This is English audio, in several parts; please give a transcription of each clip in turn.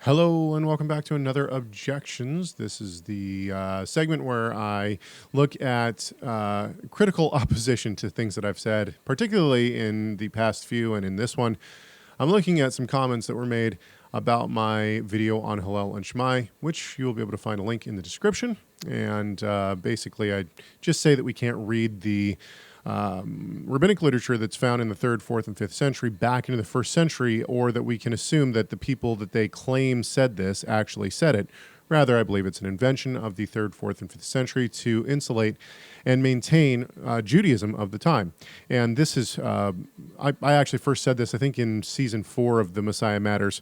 Hello and welcome back to another Objections. This is the segment where I look at critical opposition to things that I've said, particularly in the past few and in this one. I'm looking at some comments that were made about my video on Hillel and Shammai, which you'll be able to find a link in the description. And basically, I just say that we can't read the rabbinic literature that's found in the 3rd, 4th, and 5th century back into the 1st century, or that we can assume that the people that they claim said this actually said it. Rather, I believe it's an invention of the 3rd, 4th, and 5th century to insulate and maintain Judaism of the time. And this is, I actually first said this, I think, in season 4 of the Messiah Matters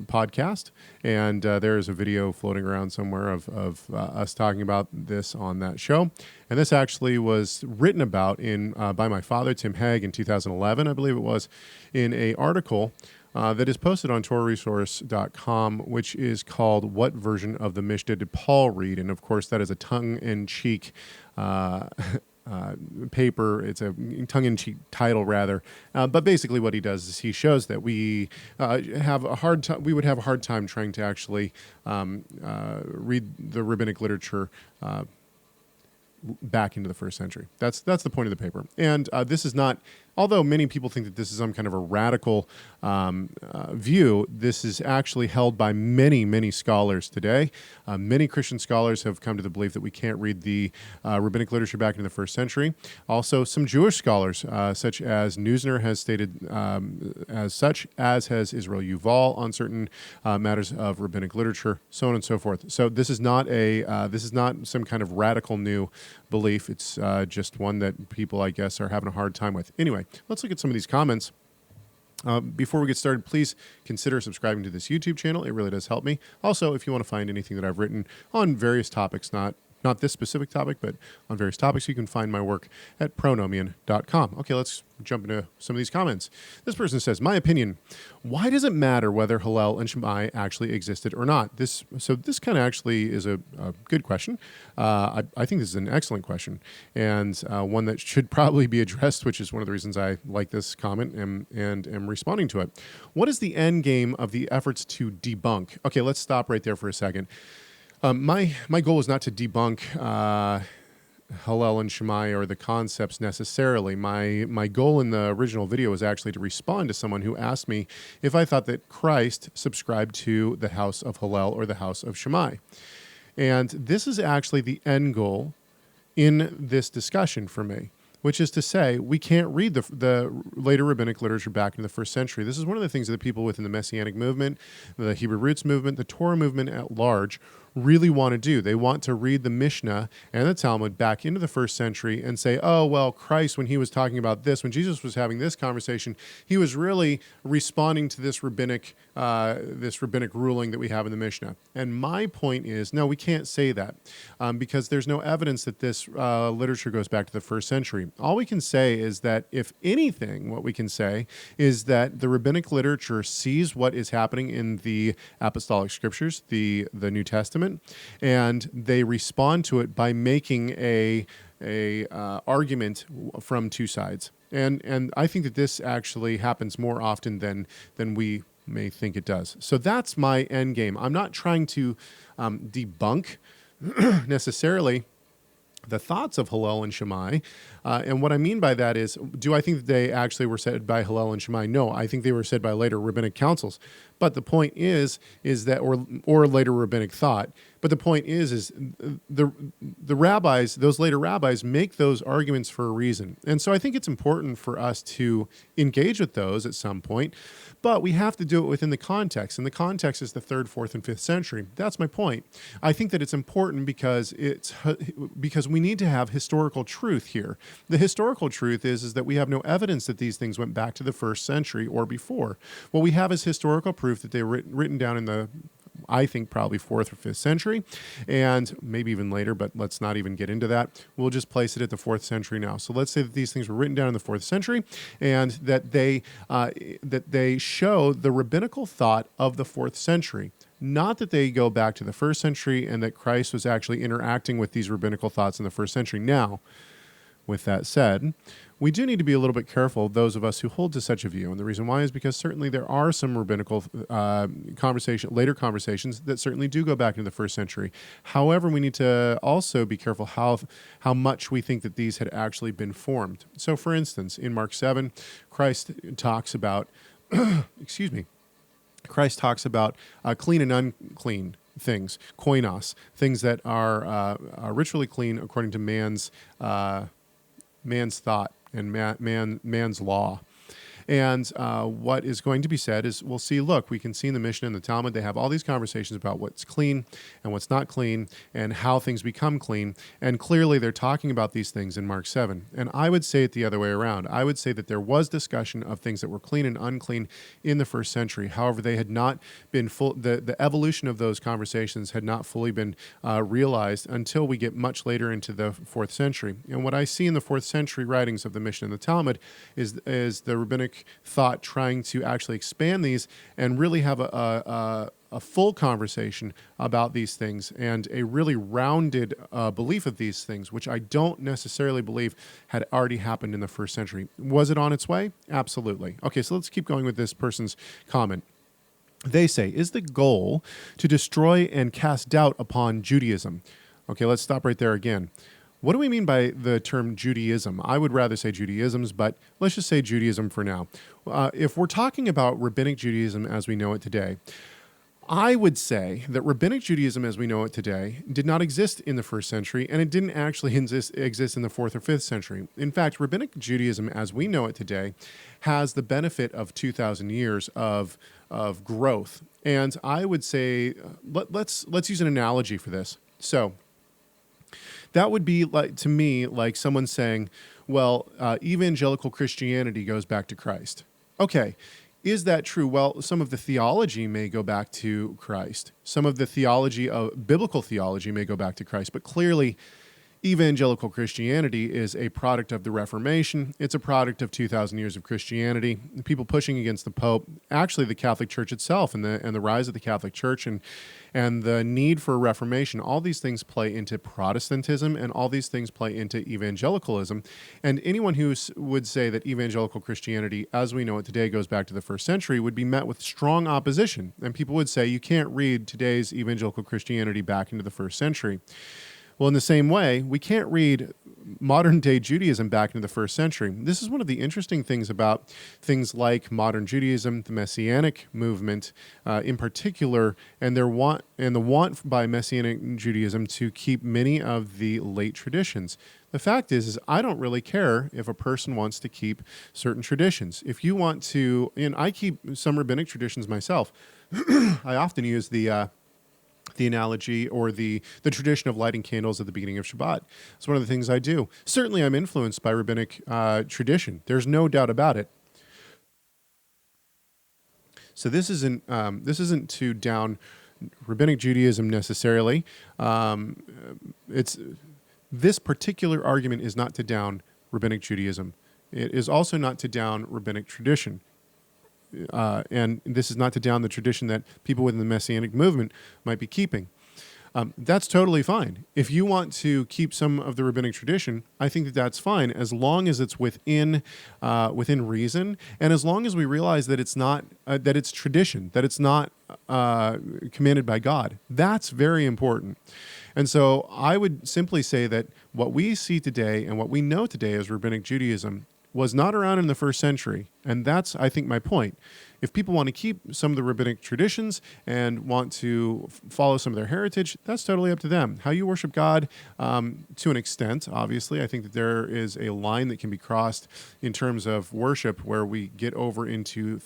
podcast, and there is a video floating around somewhere of us talking about this on that show. And this actually was written about in by my father, Tim Hegg, in 2011, I believe it was, in an article that is posted on TorahResource.com, which is called "What Version of the Mishnah Did Paul Read?" And of course, that is a tongue-in-cheek paper. It's a tongue-in-cheek title, rather. But basically, what he does is he shows that we have a hard time. We would have a hard time trying to actually read the rabbinic literature back into the 1st century. That's the point of the paper. And this is not, although many people think that this is some kind of a radical view, this is actually held by many, many scholars today. Many Christian scholars have come to the belief that we can't read the rabbinic literature back into the 1st century. Also, some Jewish scholars, such as Neusner has stated as such, as has Israel Yuval on certain matters of rabbinic literature, so on and so forth. So this is not some kind of radical new belief. It's just one that people, I guess, are having a hard time with. Anyway, let's look at some of these comments. Before we get started, please consider subscribing to this YouTube channel. It really does help me. Also, if you want to find anything that I've written on various topics, not this specific topic, but on various topics, you can find my work at Pronomian.com. Okay, let's jump into some of these comments. This person says, my opinion, why does it matter whether Hillel and Shammai actually existed or not? This kind of actually is a good question. I think this is an excellent question, and one that should probably be addressed, which is one of the reasons I like this comment and am responding to it. What is the end game of the efforts to debunk? Okay, let's stop right there for a second. My goal is not to debunk Hillel and Shammai or the concepts necessarily. My goal in the original video was actually to respond to someone who asked me if I thought that Christ subscribed to the house of Hillel or the house of Shammai. And this is actually the end goal in this discussion for me, which is to say we can't read the later rabbinic literature back in the 1st century. This is one of the things that the people within the Messianic movement, the Hebrew Roots movement, the Torah movement at large really want to do. They want to read the Mishnah and the Talmud back into the 1st century and say, oh, well, Christ, when he was talking about this, when Jesus was having this conversation, he was really responding to this rabbinic ruling that we have in the Mishnah. And my point is, no, we can't say that because there's no evidence that this literature goes back to the 1st century. All we can say is that, if anything, what we can say is that the rabbinic literature sees what is happening in the apostolic scriptures, the New Testament, and they respond to it by making a argument from two sides. And I think that this actually happens more often than we may think it does. So that's my end game. I'm not trying to debunk necessarily the thoughts of Hillel and Shammai. And what I mean by that is, do I think that they actually were said by Hillel and Shammai? No, I think they were said by later rabbinic councils. But the point is that, or later rabbinic thought. But the point is the rabbis, those later rabbis, make those arguments for a reason. And so I think it's important for us to engage with those at some point, but we have to do it within the context. And the context is the 3rd, 4th, and 5th century. That's my point. I think that it's important because we need to have historical truth here. The historical truth is that we have no evidence that these things went back to the 1st century or before. What we have is historical proof that they were written down in the, I think, probably 4th or 5th century, and maybe even later, but let's not even get into that. We'll just place it at the 4th century now. So let's say that these things were written down in the 4th century, and that they show the rabbinical thought of the 4th century. Not that they go back to the 1st century and that Christ was actually interacting with these rabbinical thoughts in the 1st century. Now, with that said, we do need to be a little bit careful, those of us who hold to such a view. And the reason why is because certainly there are some rabbinical later conversations that certainly do go back into the first century. However, we need to also be careful how much we think that these had actually been formed. So, for instance, in Mark 7, Christ talks about, excuse me, Christ talks about clean and unclean things, koinos, things that are ritually clean according to man's thought and man's law. And what is going to be said is, we'll see, look, we can see in the Mishnah and the Talmud, they have all these conversations about what's clean and what's not clean and how things become clean. And clearly they're talking about these things in Mark 7. And I would say it the other way around. I would say that there was discussion of things that were clean and unclean in the first century. However, they had not been full, the evolution of those conversations had not fully been realized until we get much later into the 4th century. And what I see in the 4th century writings of the Mishnah and the Talmud is the rabbinic thought trying to actually expand these and really have a full conversation about these things and a really rounded belief of these things, which I don't necessarily believe had already happened in the first century. Was it on its way? Absolutely. Okay, so let's keep going with this person's comment. They say, is the goal to destroy and cast doubt upon Judaism? Okay, let's stop right there again. What do we mean by the term Judaism? I would rather say Judaisms, but let's just say Judaism for now. If we're talking about rabbinic Judaism as we know it today, I would say that rabbinic Judaism as we know it today did not exist in the first century, and it didn't actually exist in the 4th or 5th century. In fact, rabbinic Judaism as we know it today has the benefit of 2,000 years of growth. And I would say, let's use an analogy for this. So, that would be, like, to me, like someone saying, well, evangelical Christianity goes back to Christ. Okay, is that true? Well, some of the theology may go back to Christ. Some of the biblical theology may go back to Christ, but clearly evangelical Christianity is a product of the Reformation. It's a product of 2,000 years of Christianity, people pushing against the Pope, actually the Catholic Church itself and the rise of the Catholic Church and the need for Reformation. All these things play into Protestantism, and all these things play into evangelicalism. And anyone who would say that evangelical Christianity, as we know it today, goes back to the first century would be met with strong opposition. And people would say, you can't read today's evangelical Christianity back into the first century. Well, in the same way, we can't read modern-day Judaism back into the first century. This is one of the interesting things about things like modern Judaism, the Messianic movement in particular, and the want by Messianic Judaism to keep many of the late traditions. The fact is I don't really care if a person wants to keep certain traditions. If you want to, and I keep some rabbinic traditions myself. I often use the analogy or the tradition of lighting candles at the beginning of Shabbat. It's one of the things I do. Certainly I'm influenced by rabbinic tradition. There's no doubt about it. So this isn't to down rabbinic Judaism necessarily. This particular argument is not to down rabbinic Judaism. It is also not to down rabbinic tradition. And this is not to down the tradition that people within the Messianic movement might be keeping. That's totally fine. If you want to keep some of the rabbinic tradition, I think that that's fine, as long as it's within reason, and as long as we realize that it's not that it's tradition, that it's not commanded by God. That's very important. And so I would simply say that what we see today and what we know today as rabbinic Judaism was not around in the first century. And that's, I think, my point. If people want to keep some of the rabbinic traditions and want to follow some of their heritage, that's totally up to them. How you worship God, to an extent, obviously. I think that there is a line that can be crossed in terms of worship where we get over into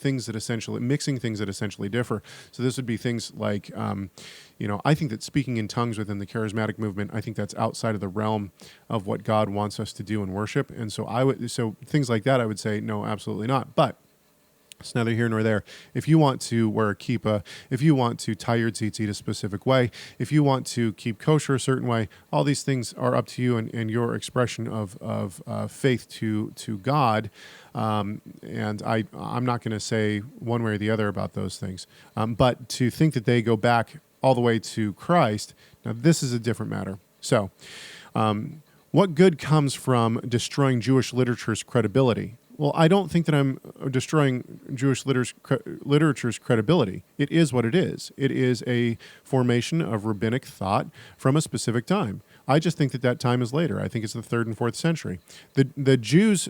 mixing things that essentially differ. So this would be things like, I think that speaking in tongues within the charismatic movement, I think that's outside of the realm of what God wants us to do in worship. And so things like that, I would say, no, absolutely not. But it's neither here nor there. If you want to wear a kippah, if you want to tie your tzitzit a specific way, if you want to keep kosher a certain way, all these things are up to you and your expression of faith to God. And I'm not going to say one way or the other about those things. But to think that they go back all the way to Christ, now this is a different matter. So What good comes from destroying Jewish literature's credibility? Well, I don't think that I'm destroying Jewish literature's credibility. It is what it is. It is a formation of rabbinic thought from a specific time. I just think that that time is later. I think it's the 3rd and 4th century. The Jews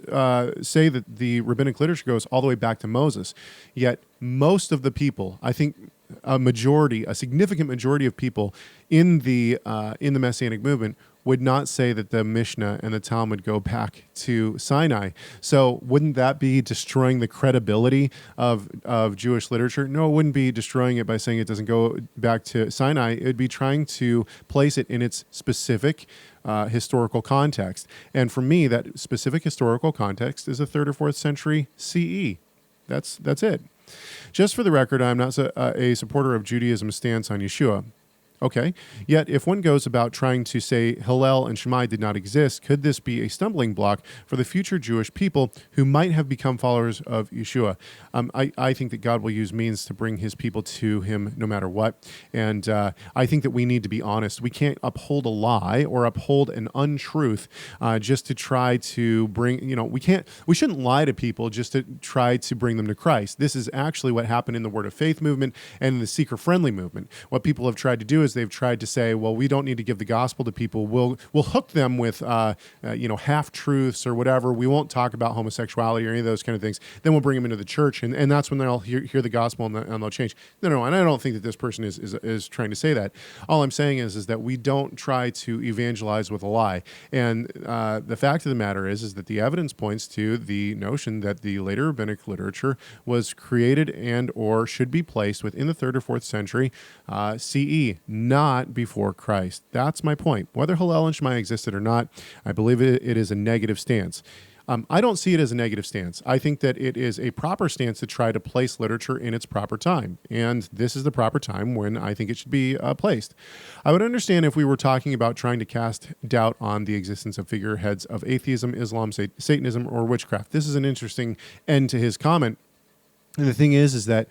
say that the rabbinic literature goes all the way back to Moses, yet most of the people, I think a significant majority of people in the Messianic movement would not say that the Mishnah and the Talmud go back to Sinai. So wouldn't that be destroying the credibility of Jewish literature? No, it wouldn't be destroying it by saying it doesn't go back to Sinai. It would be trying to place it in its specific historical context. And for me, that specific historical context is the 3rd or 4th century CE. That's it. Just for the record, I'm not a supporter of Judaism's stance on Yeshua. Okay, yet if one goes about trying to say Hillel and Shammai did not exist, could this be a stumbling block for the future Jewish people who might have become followers of Yeshua? I think that God will use means to bring his people to him no matter what. And I think that we need to be honest. We can't uphold a lie or uphold an untruth just to try to bring, we shouldn't lie to people just to try to bring them to Christ. This is actually what happened in the Word of Faith movement and in the seeker-friendly movement. What people have tried to do is they've tried to say, well, we don't need to give the gospel to people. We'll hook them with, half truths or whatever. We won't talk about homosexuality or any of those kind of things. Then we'll bring them into the church, and that's when they'll hear the gospel and they'll change. No, and I don't think that this person is trying to say that. All I'm saying is that we don't try to evangelize with a lie. And the fact of the matter is that the evidence points to the notion that the later rabbinic literature was created and or should be placed within the 3rd or 4th century CE, not before Christ. That's my point. Whether Hillel and Shammai existed or not, I believe it is a negative stance. I don't see it as a negative stance. I think that it is a proper stance to try to place literature in its proper time. And this is the proper time when I think it should be placed. I would understand if we were talking about trying to cast doubt on the existence of figureheads of atheism, Islam, Satanism, or witchcraft. This is an interesting end to his comment. And the thing is that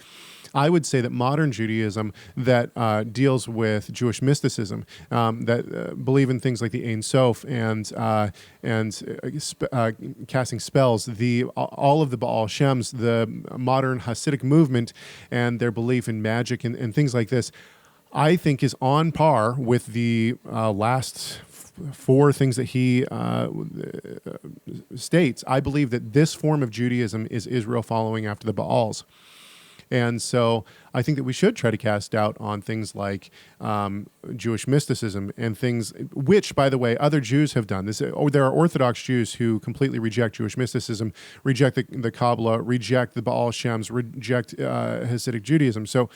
I would say that modern Judaism that deals with Jewish mysticism, that believe in things like the Ein Sof and casting spells, all of the Baal Shems, the modern Hasidic movement, and their belief in magic and things like this, I think is on par with the last 4 things that he states. I believe that this form of Judaism is Israel following after the Baals. And so I think that we should try to cast doubt on things like Jewish mysticism and things which, by the way, other Jews have done. There are Orthodox Jews who completely reject Jewish mysticism, reject the Kabbalah, reject the Baal Shems, reject Hasidic Judaism. So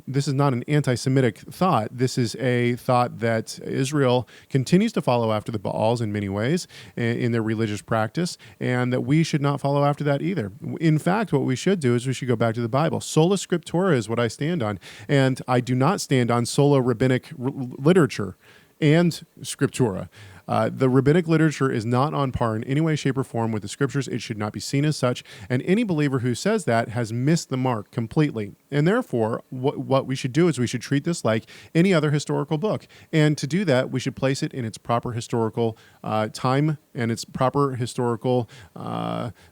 this is not an anti-Semitic thought. This is a thought that Israel continues to follow after the Baals in many ways in their religious practice, and that we should not follow after that either. In fact, what we should do is we should go back to the Bible. Sola Scriptura is what I stand on, and I do not stand on sola rabbinic literature and Scriptura. The rabbinic literature is not on par in any way, shape, or form with the Scriptures. It should not be seen as such, and any believer who says that has missed the mark completely. And therefore, what we should do is we should treat this like any other historical book. And to do that, we should place it in its proper historical time and its proper historical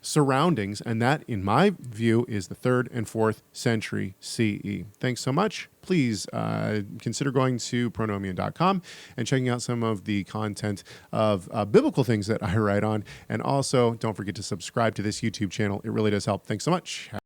surroundings. And that, in my view, is the 3rd and 4th century CE. Thanks so much. Please consider going to pronomian.com and checking out some of the content of biblical things that I write on. And also, don't forget to subscribe to this YouTube channel. It really does help. Thanks so much.